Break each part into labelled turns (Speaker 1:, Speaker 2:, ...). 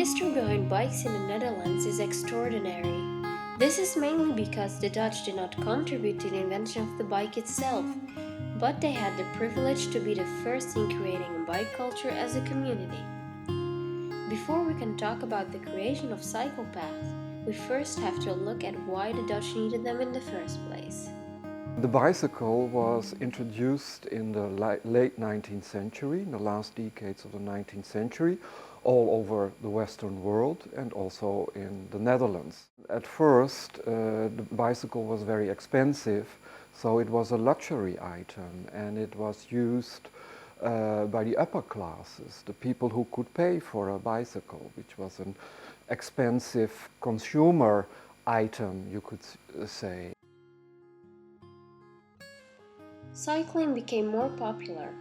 Speaker 1: history behind bikes in the Netherlands is extraordinary. This is mainly because the Dutch did not contribute to the invention of the bike itself, but they had the privilege to be the first in creating a bike culture as a community. Before we can talk about the creation of cycle paths, we first have to look at why the Dutch needed them in the first place.
Speaker 2: The bicycle was introduced in the late 19th century, in the last decades of the 19th century, all over the Western world and also in the Netherlands. At first, the bicycle was very expensive, so it was a luxury item and it was used by the upper classes, the people who could pay for a bicycle, which was an expensive consumer item, you could say.
Speaker 1: Cycling became more popular.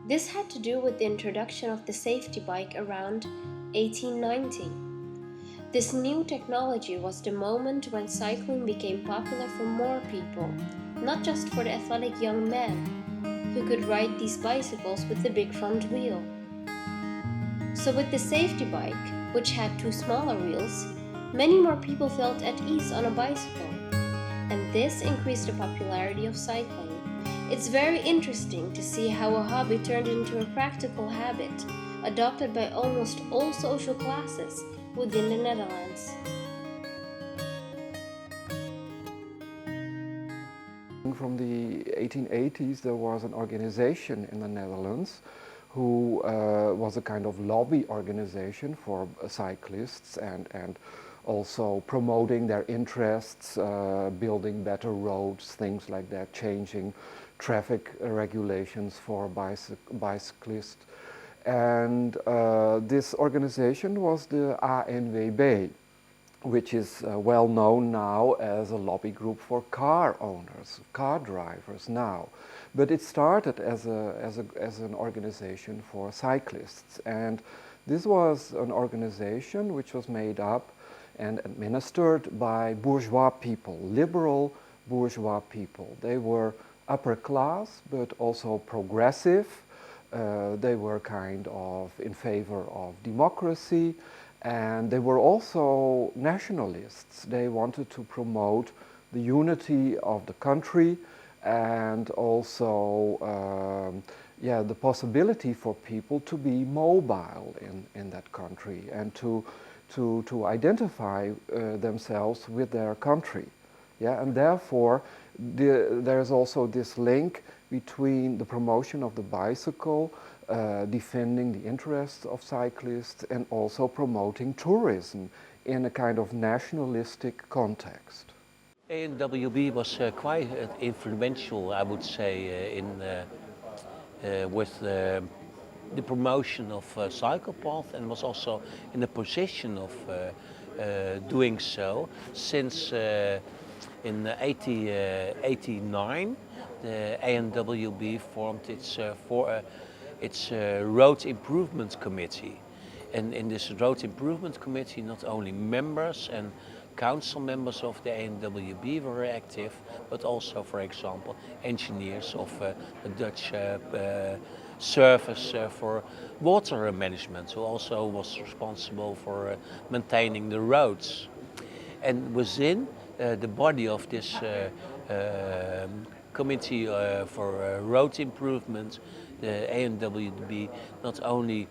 Speaker 1: This had to do with the introduction of the safety bike around 1890. This new technology was the moment when cycling became popular for more people, not just for the athletic young men who could ride these bicycles with the big front wheel. So with the safety bike, which had two smaller wheels, many more people felt at ease on a bicycle, and this increased the popularity of cycling. It's very interesting to see how a hobby turned into a practical habit, adopted by almost all social classes within the Netherlands.
Speaker 2: From the 1880s, there was an organization in the Netherlands who was a kind of lobby organization for cyclists and also promoting their interests, building better roads, things like that, changing traffic regulations for bicyclists. And this organization was the ANWB, which is well known now as a lobby group for car owners, car drivers now. But it started as an organization for cyclists. And this was an organization which was made up and administered by bourgeois people, liberal bourgeois people. They were upper class, but also progressive. They were kind of in favor of democracy, and they were also nationalists. They wanted to promote the unity of the country and also the possibility for people to be mobile in that country and to identify themselves with their country. Yeah, and therefore there's also this link between the promotion of the bicycle, defending the interests of cyclists, and also promoting tourism in a kind of nationalistic context.
Speaker 3: ANWB was quite influential, I would say, with the promotion of cycle path, and was also in a position of doing so since in 1889 the ANWB formed its Road Improvement Committee. And in this Road Improvement Committee, not only members and council members of the ANWB were active, but also, for example, engineers of the Dutch Service for Water Management, who also was responsible for maintaining the roads. And within the body of this Committee for Road Improvement, the ANWB not only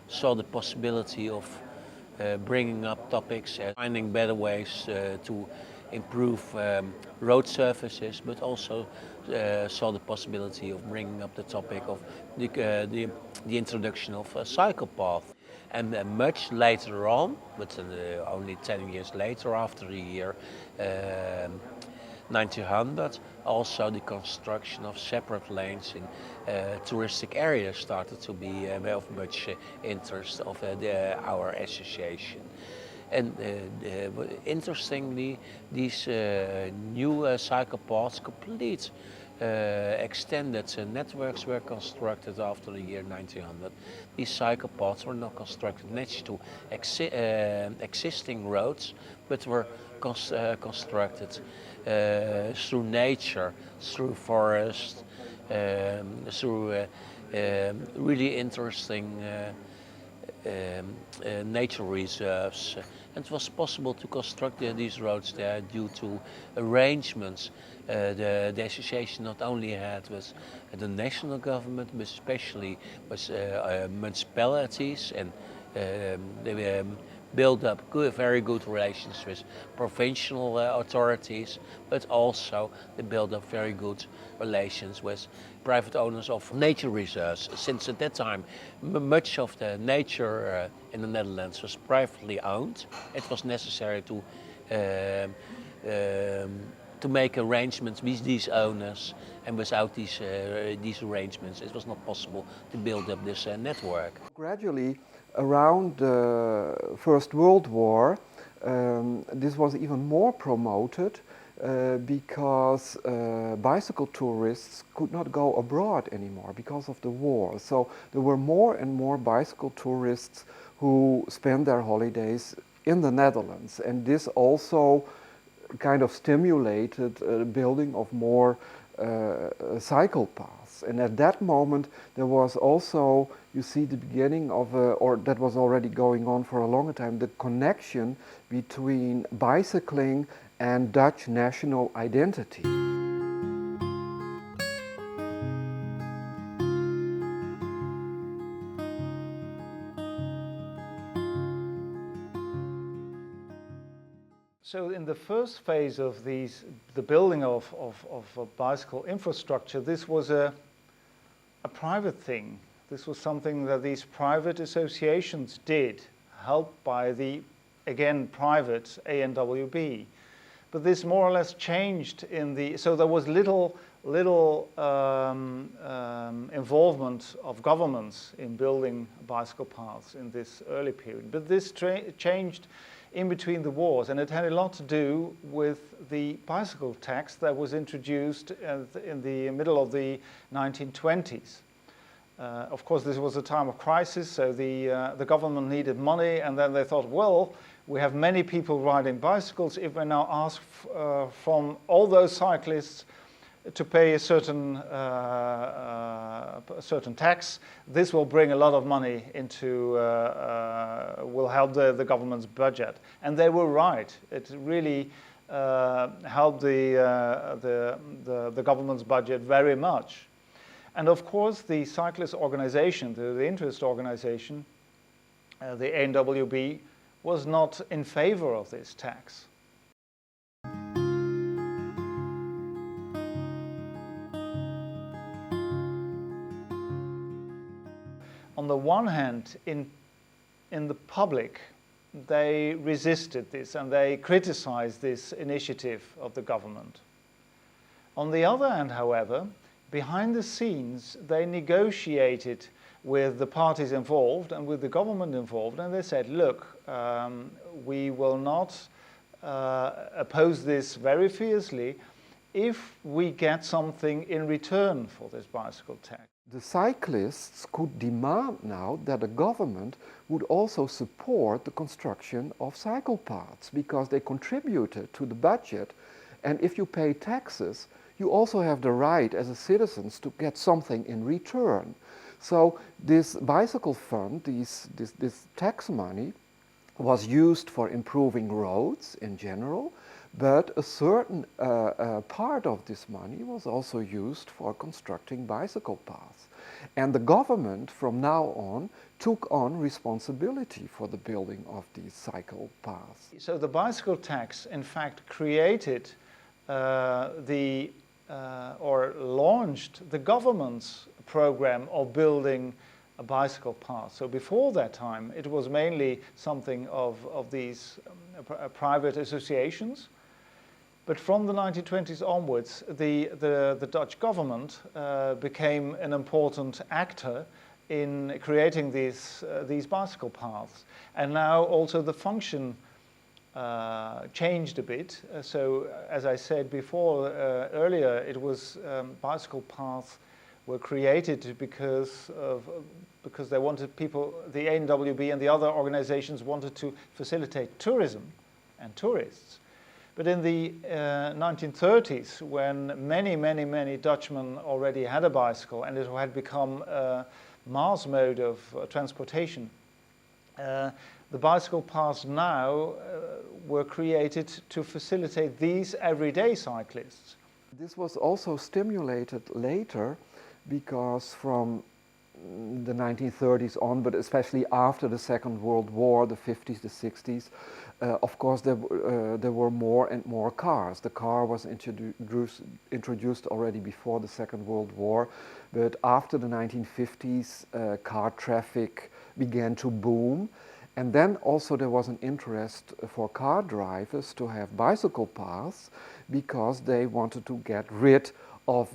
Speaker 3: saw the possibility of bringing up topics and finding better ways to improve road surfaces, but also saw the possibility of bringing up the topic of the introduction of a cycle path. And much later on, but only 10 years later, after the year 1900, also the construction of separate lanes in touristic areas started to be of much interest of our association. And interestingly, these new cycle paths, complete extended networks were constructed after the year 1900. These cycle paths were not constructed next to existing roads, but were constructed through nature, through forest, through really interesting nature reserves. And it was possible to construct these roads there due to arrangements the association not only had with the national government, but especially with municipalities, and they built up very good relations with provincial authorities, but also they built up very good relations with private owners of nature reserves. Since at that time much of the nature in the Netherlands was privately owned, it was necessary to make arrangements with these owners, and without these arrangements it was not possible to build up this network.
Speaker 2: Gradually, around the First World War, this was even more promoted because bicycle tourists could not go abroad anymore because of the war. So there were more and more bicycle tourists who spent their holidays in the Netherlands, and this also kind of stimulated the building of more cycle paths. And at that moment there was also, you see, the beginning of or that was already going on for a longer time, the connection between bicycling and Dutch national identity.
Speaker 4: So in the first phase of the building of bicycle infrastructure, this was a private thing. This was something that these private associations did, helped by the, again, private ANWB. But this more or less changed so there was little involvement of governments in building bicycle paths in this early period. But this changed in between the wars, and it had a lot to do with the bicycle tax that was introduced in the middle of the 1920s. Of course, this was a time of crisis, so the government needed money, and then they thought, well, we have many people riding bicycles. If we now ask from all those cyclists to pay a certain tax, this will bring a lot of money into, will help the government's budget. And they were right. It really helped the government's budget very much. And of course, the cyclist organization, the interest organization, the ANWB, was not in favor of this tax. On the one hand, in the public, they resisted this and they criticized this initiative of the government. On the other hand, however, behind the scenes, they negotiated with the parties involved and with the government involved, and they said, look, we will not oppose this very fiercely if we get something in return for this bicycle tax.
Speaker 2: The cyclists could demand now that the government would also support the construction of cycle paths because they contributed to the budget, and if you pay taxes, you also have the right as a citizens to get something in return. So this bicycle fund, this tax money, was used for improving roads in general, but a certain part of this money was also used for constructing bicycle paths. And the government from now on took on responsibility for the building of these cycle paths.
Speaker 4: So the bicycle tax in fact created or launched the government's program of building a bicycle path. So before that time, it was mainly something of these private associations. But from the 1920s onwards, the Dutch government became an important actor in creating these bicycle paths. And now also the function changed a bit. So as I said before, earlier, it was bicycle paths were created because they wanted people, the ANWB and the other organizations wanted to facilitate tourism and tourists. But in the 1930s, when many Dutchmen already had a bicycle and it had become a mass mode of transportation, The bicycle paths now were created to facilitate these everyday cyclists.
Speaker 2: This was also stimulated later because from the 1930s on, but especially after the Second World War, the 50s, the 60s, of course there were more and more cars. The car was introduced already before the Second World War, but after the 1950s car traffic began to boom. And then also there was an interest for car drivers to have bicycle paths because they wanted to get rid of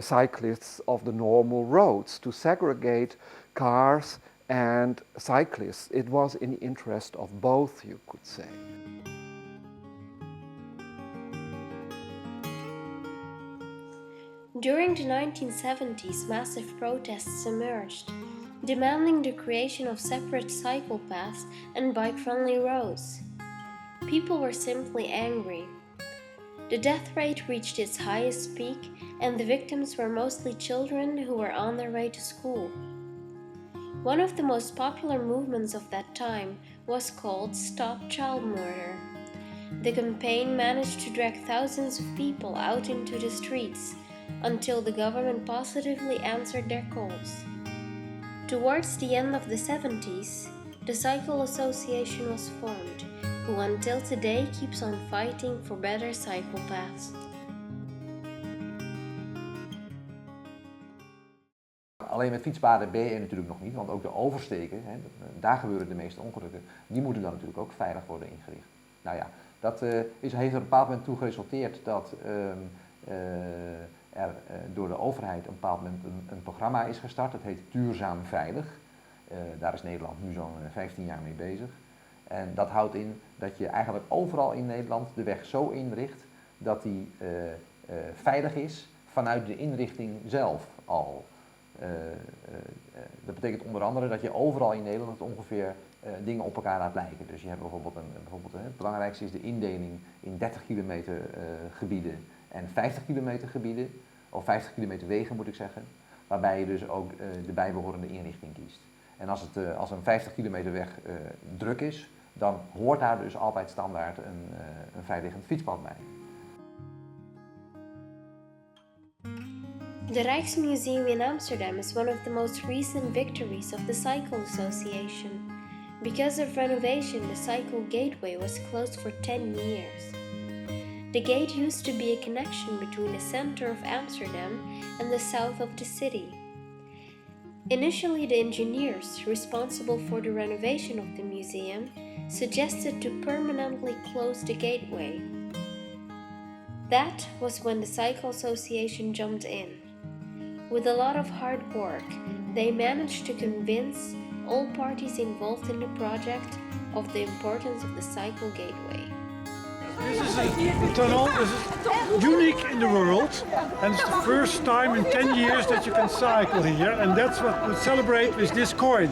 Speaker 2: cyclists of the normal roads, to segregate cars and cyclists. It was in the interest of both, you could say.
Speaker 1: During the 1970s, massive protests emerged, demanding the creation of separate cycle paths and bike-friendly roads. People were simply angry. The death rate reached its highest peak, and the victims were mostly children who were on their way to school. One of the most popular movements of that time was called Stop Child Murder. The campaign managed to drag thousands of people out into the streets until the government positively answered their calls. Towards the end of the 70s, the Cycle Association was formed, who until today keeps on fighting for better cycle paths.
Speaker 5: Alleen met fietspaden ben je natuurlijk nog niet, want ook de oversteken, hè, daar gebeuren de meeste ongelukken, die moeten dan natuurlijk ook veilig worden ingericht. Nou ja, dat heeft er op een bepaald moment toe geresulteerd dat er door de overheid op een bepaald moment een programma is gestart, dat heet Duurzaam Veilig. Daar is Nederland nu zo'n 15 jaar mee bezig. En dat houdt in dat je eigenlijk overal in Nederland de weg zo inricht dat die veilig is vanuit de inrichting zelf al. Dat betekent onder andere dat je overal in Nederland ongeveer dingen op elkaar laat lijken. Dus je hebt bijvoorbeeld, het belangrijkste is de indeling in 30 kilometer gebieden en 50 kilometer gebieden, of 50 kilometer wegen moet ik zeggen, waarbij je dus ook de bijbehorende inrichting kiest. En als een 50 kilometer weg druk is, dan hoort daar dus altijd standaard een vrijliggend fietspad bij.
Speaker 1: The Rijksmuseum in Amsterdam is one of the most recent victories of the Cycle Association. Because of renovation, the Cycle Gateway was closed for 10 years. The gate used to be a connection between the center of Amsterdam and the south of the city. Initially, the engineers responsible for the renovation of the museum suggested to permanently close the gateway. That was when the Cycle Association jumped in. With a lot of hard work, they managed to convince all parties involved in the project of the importance of the Cycle Gateway.
Speaker 6: This is a tunnel, this is unique in the world, and it's the first time in 10 years that you can cycle here, and that's what we celebrate with this coin.